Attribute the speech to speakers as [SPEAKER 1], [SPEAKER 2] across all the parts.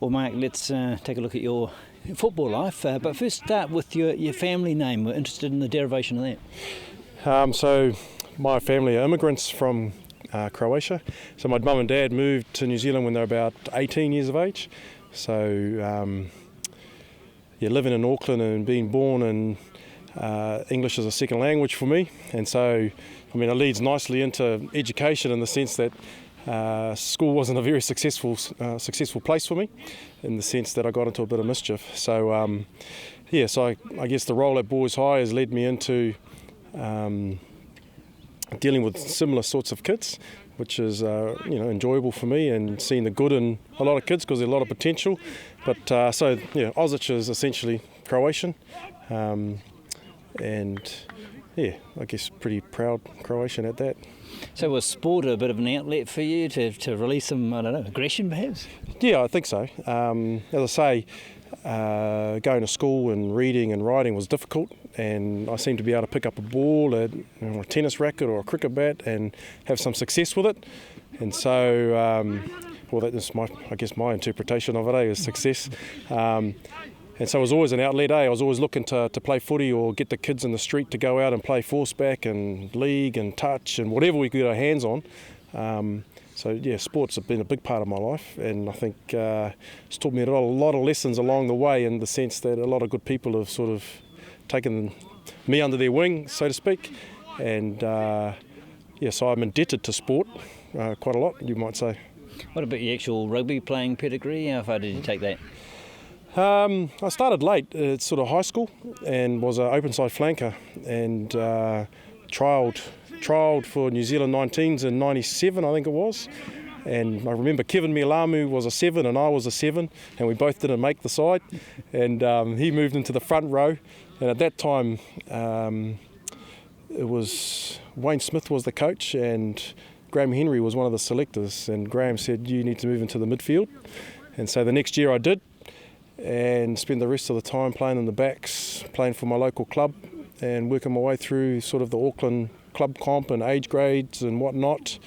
[SPEAKER 1] Well, Mark, let's take a look at your football life. But first, start with your family name. We're interested in the derivation of that.
[SPEAKER 2] So my family are immigrants from Croatia. So my mum and dad moved to New Zealand when they were about 18 years of age. So living in Auckland and being born in English as a second language for me. And so, it leads nicely into education in the sense that school wasn't a very successful place for me, in the sense that I got into a bit of mischief. So, so I guess the role at Boys High has led me into dealing with similar sorts of kids, which is enjoyable for me, and seeing the good in a lot of kids because there's a lot of potential. But Ozich is essentially Croatian, and I guess pretty proud Croatian at that.
[SPEAKER 1] So was sport a bit of an outlet for you to release some, aggression perhaps? Yeah,
[SPEAKER 2] I think so. As I say, going to school and reading and writing was difficult, and I seemed to be able to pick up a ball, or a tennis racket or a cricket bat and have some success with it. And so, that is my interpretation of it, is success. And so it was always an outlet. I was always looking to play footy or get the kids in the street to go out and play forceback and league and touch and whatever we could get our hands on. Sports have been a big part of my life, and I think it's taught me a lot of lessons along the way, in the sense that a lot of good people have sort of taken me under their wing, so to speak. And so I'm indebted to sport quite a lot, you might say.
[SPEAKER 1] What about your actual rugby playing pedigree? How far did you take that?
[SPEAKER 2] I started late at sort of high school and was an open side flanker, and trialled for New Zealand 19s in 97, I think it was. And I remember Kevin Mialamu was a 7 and I was a 7, and we both didn't make the side. And he moved into the front row, and at that time it was Wayne Smith was the coach and Graham Henry was one of the selectors, and Graham said, "You need to move into the midfield." And so the next year I did, and spend the rest of the time playing in the backs, playing for my local club, and working my way through sort of the Auckland club comp and age grades and whatnot.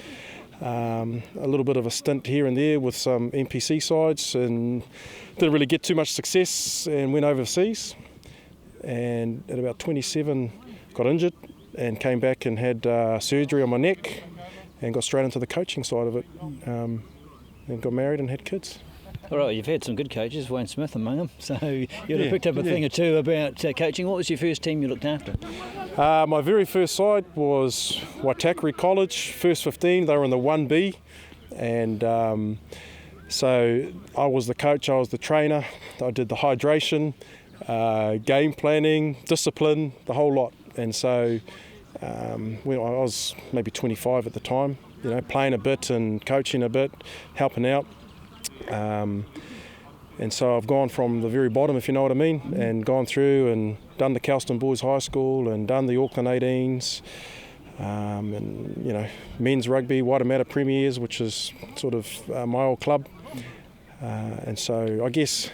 [SPEAKER 2] A little bit of a stint here and there with some NPC sides, and didn't really get too much success, and went overseas. And at about 27 got injured and came back and had surgery on my neck, and got straight into the coaching side of it, and got married and had kids.
[SPEAKER 1] All right, you've had some good coaches, Wayne Smith among them, so you'd have picked up a thing or two about coaching. What was your first team you looked after?
[SPEAKER 2] My very first side was Waitakere College, first 15. They were in the 1B, and so I was the coach, I was the trainer. I did the hydration, game planning, discipline, the whole lot. And so when I was maybe 25 at the time, playing a bit and coaching a bit, helping out. And so I've gone from the very bottom, if you know what I mean, and gone through and done the Kelston Boys High School and done the Auckland 18s, and men's rugby, Waitemata Premiers, which is sort of my old club. And so I guess,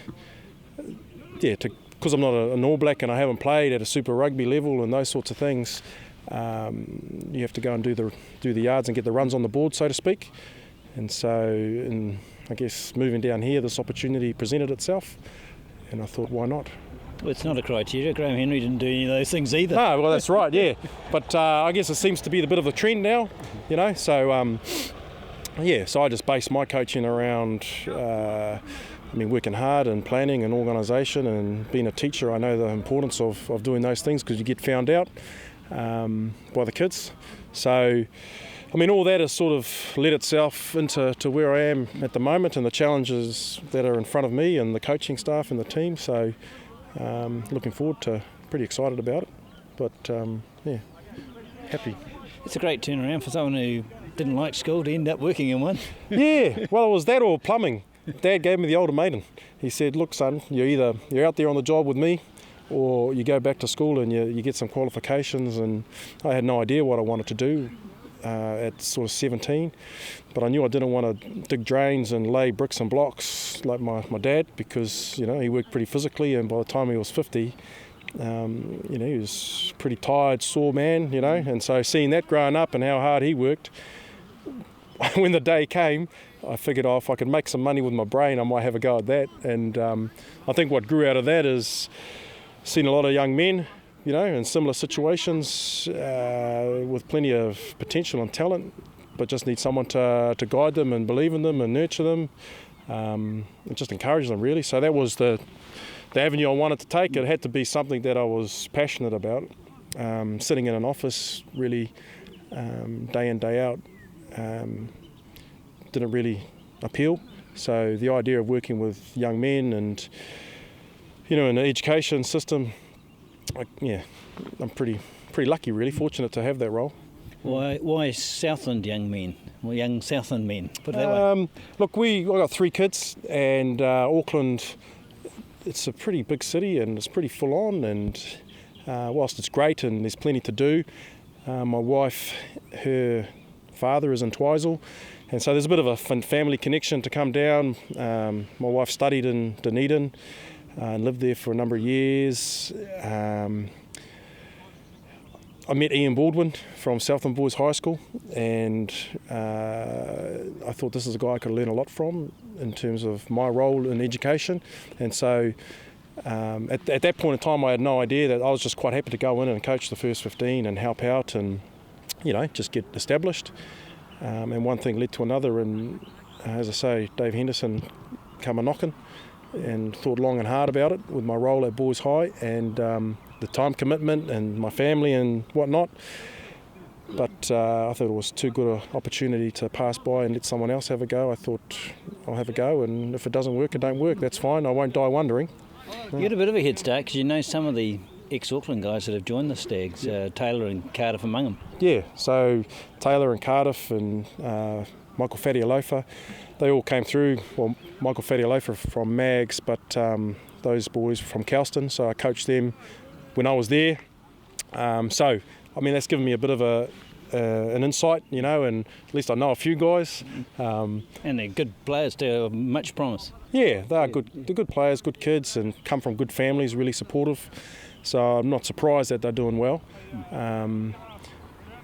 [SPEAKER 2] because I'm not an All Black and I haven't played at a Super Rugby level and those sorts of things, you have to go and do the yards and get the runs on the board, so to speak. And so, I guess moving down here, this opportunity presented itself, and I thought, why not?
[SPEAKER 1] Well, it's not a criteria. Graham Henry didn't do any of those things either.
[SPEAKER 2] No, well, that's right, yeah. But I guess it seems to be a bit of a trend now, So, so I just base my coaching around, working hard and planning and organisation, and being a teacher. I know the importance of doing those things because you get found out by the kids. So, all that has sort of led itself into where I am at the moment, and the challenges that are in front of me and the coaching staff and the team. So looking forward to, pretty excited about it. But happy.
[SPEAKER 1] It's a great turnaround for someone who didn't like school to end up working in one.
[SPEAKER 2] Yeah, well, it was that or plumbing. Dad gave me the ultimatum. He said, "Look, son, you're out there on the job with me, or you go back to school and you get some qualifications." And I had no idea what I wanted to do at sort of 17, but I knew I didn't want to dig drains and lay bricks and blocks like my dad, because he worked pretty physically, and by the time he was 50, he was pretty tired, sore man, and so seeing that growing up and how hard he worked, when the day came, I figured, if I could make some money with my brain, I might have a go at that. And I think what grew out of that is seeing a lot of young men, in similar situations with plenty of potential and talent, but just need someone to guide them and believe in them and nurture them, and just encourage them, really. So that was the avenue I wanted to take. It had to be something that I was passionate about. Sitting in an office, really, day in, day out, didn't really appeal. So the idea of working with young men and, in the education system, I'm pretty lucky, really, fortunate to have that role.
[SPEAKER 1] Why Southland young men? Well, young Southland men, put it that way.
[SPEAKER 2] Look, I got 3 kids, and Auckland, it's a pretty big city and it's pretty full on, and whilst it's great and there's plenty to do, my wife, her father is in Twizel, and so there's a bit of a family connection to come down. My wife studied in Dunedin and lived there for a number of years. I met Ian Baldwin from Southland Boys High School, and I thought this is a guy I could learn a lot from in terms of my role in education. And so at that point in time, I had no idea that I was just quite happy to go in and coach the first 15 and help out and, just get established. And one thing led to another, and as I say, Dave Henderson come a-knocking, and thought long and hard about it with my role at Boys High and the time commitment and my family and whatnot. But I thought it was too good an opportunity to pass by and let someone else have a go. I thought I'll have a go, and if it doesn't work, it don't work. That's fine. I won't die wondering.
[SPEAKER 1] You got a bit of a head start because you know some of the ex-Auckland guys that have joined the Stags, Taylor and Cardiff among them. Yeah,
[SPEAKER 2] so Taylor and Cardiff and Michael Fatialofa, they all came through. Well, Michael Fatialofa from Mags, but those boys were from Kelston, so I coached them when I was there. So, that's given me a bit of an insight, and at least I know a few guys.
[SPEAKER 1] And they're good players too, much promise.
[SPEAKER 2] Yeah, they are good. They're good players, good kids, and come from good families, really supportive. So I'm not surprised that they're doing well. And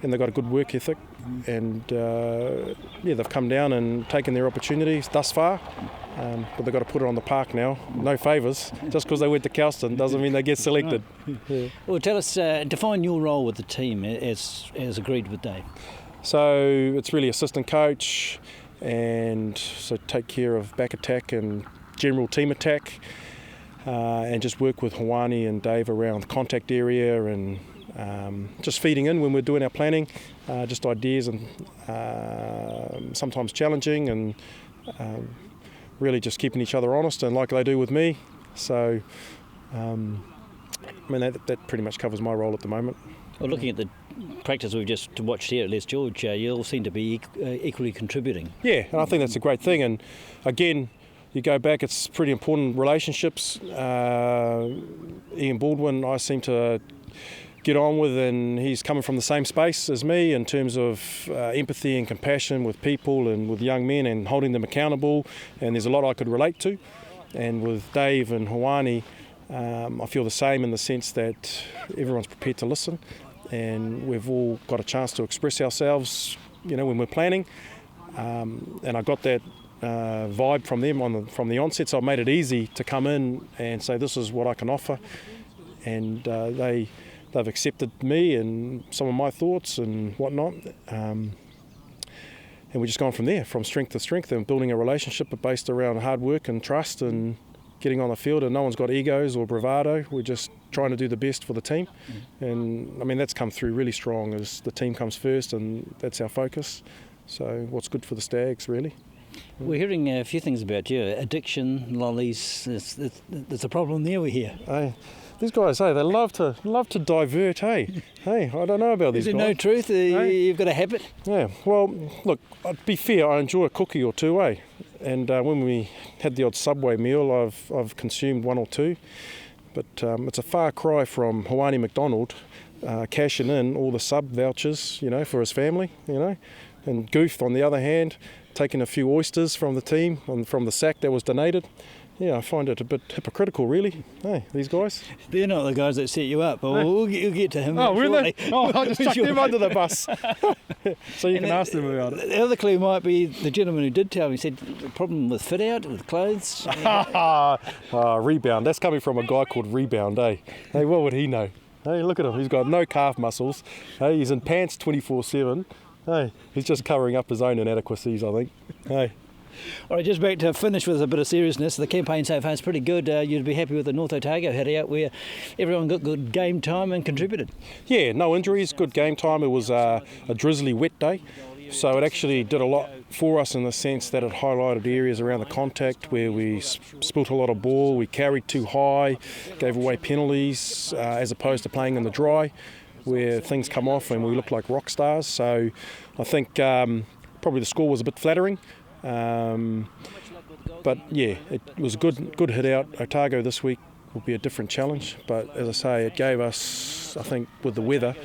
[SPEAKER 2] they've got a good work ethic. And they've come down and taken their opportunities thus far. But they've got to put it on the park now. No favours. Just because they went to Kelston doesn't mean they get selected.
[SPEAKER 1] Yeah. Well, tell us, define your role with the team as agreed with Dave.
[SPEAKER 2] So it's really assistant coach, and so take care of back attack and general team attack, and just work with Hawani and Dave around the contact area and just feeding in when we're doing our planning, just ideas and sometimes challenging, and really just keeping each other honest and like they do with me. So that pretty much covers my role at the moment.
[SPEAKER 1] Well, looking at the practice we've just watched here at Les George, you all seem to be equally contributing.
[SPEAKER 2] Yeah, and I think that's a great thing. And again, you go back, it's pretty important relationships. Ian Baldwin, I seem to get on with, and he's coming from the same space as me in terms of empathy and compassion with people and with young men and holding them accountable, and there's a lot I could relate to. And with Dave and Hawani, I feel the same in the sense that everyone's prepared to listen, and we've all got a chance to express ourselves, when we're planning, and I got that vibe from them from the onset, so it made it easy to come in and say this is what I can offer, and they've accepted me and some of my thoughts and whatnot, and we're just going from there, from strength to strength, and building a relationship based around hard work and trust and getting on the field, and no one's got egos or bravado. We're just trying to do the best for the team, and that's come through really strong as the team comes first, and that's our focus. So what's good for the Stags, really.
[SPEAKER 1] We're hearing a few things about you. Addiction, lollies, there's a problem there, we hear.
[SPEAKER 2] These guys, they love to divert, hey? Hey, I don't know about these guys.
[SPEAKER 1] Is there no truth? You've got a habit?
[SPEAKER 2] Yeah, well, look, to be fair, I enjoy a cookie or two, eh? And when we had the odd Subway meal, I've consumed one or two. But it's a far cry from Hawani McDonald cashing in all the sub vouchers, for his family, And Goof, on the other hand, taking a few oysters from the team, from the sack that was donated, yeah, I find it a bit hypocritical, really. Hey, these guys.
[SPEAKER 1] They're not the guys that set you up, but we'll get to him.
[SPEAKER 2] Oh, really?
[SPEAKER 1] Shortly.
[SPEAKER 2] Oh, I just chucked him under the bus. So you can ask them about it.
[SPEAKER 1] The other clue might be the gentleman who did tell me, said the problem with fit out, with clothes.
[SPEAKER 2] Rebound. That's coming from a guy called Rebound, eh? Hey, what would he know? Hey, look at him. He's got no calf muscles. Hey, he's in pants 24/7. Hey, he's just covering up his own inadequacies, I think. Hey.
[SPEAKER 1] All right, just back to finish with a bit of seriousness. The campaign so far is pretty good. You'd be happy with the North Otago head out where everyone got good game time and contributed.
[SPEAKER 2] Yeah, no injuries, good game time. It was a drizzly, wet day. So it actually did a lot for us in the sense that it highlighted areas around the contact where we spilt a lot of ball, we carried too high, gave away penalties, as opposed to playing in the dry where things come off and we look like rock stars. So I think probably the score was a bit flattering. But yeah, it was a good hit out. Otago this week will be a different challenge, but as I say, it gave us, I think, with the weather,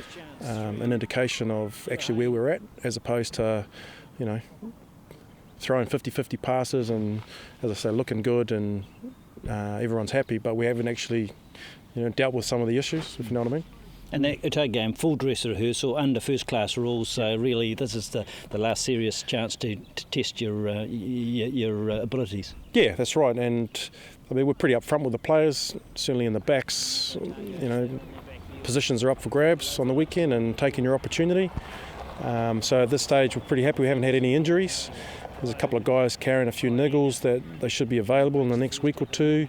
[SPEAKER 2] an indication of actually where we're at, as opposed to, throwing 50-50 passes and, as I say, looking good and everyone's happy, but we haven't actually, dealt with some of the issues, if you know what I mean.
[SPEAKER 1] And that Otago game, full dress rehearsal under first class rules. So really, this is the last serious chance to test your abilities.
[SPEAKER 2] Yeah, that's right. And I mean, we're pretty upfront with the players. Certainly in the backs, positions are up for grabs on the weekend and taking your opportunity. So at this stage, we're pretty happy. We haven't had any injuries. There's a couple of guys carrying a few niggles that they should be available in the next week or two.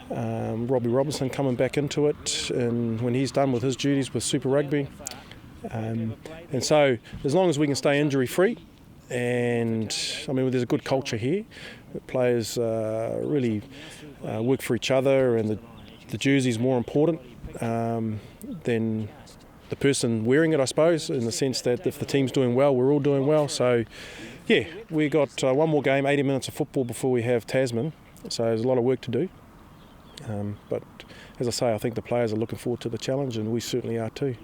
[SPEAKER 2] Robbie Robinson coming back into it, and when he's done with his duties with Super Rugby, and so as long as we can stay injury free, and I mean there's a good culture here. Players really work for each other, and the jersey's more important than the person wearing it, I suppose, in the sense that if the team's doing well, we're all doing well. So yeah, we got one more game, 80 minutes of football before we have Tasman, so there's a lot of work to do. But as I say, I think the players are looking forward to the challenge, and we certainly are too.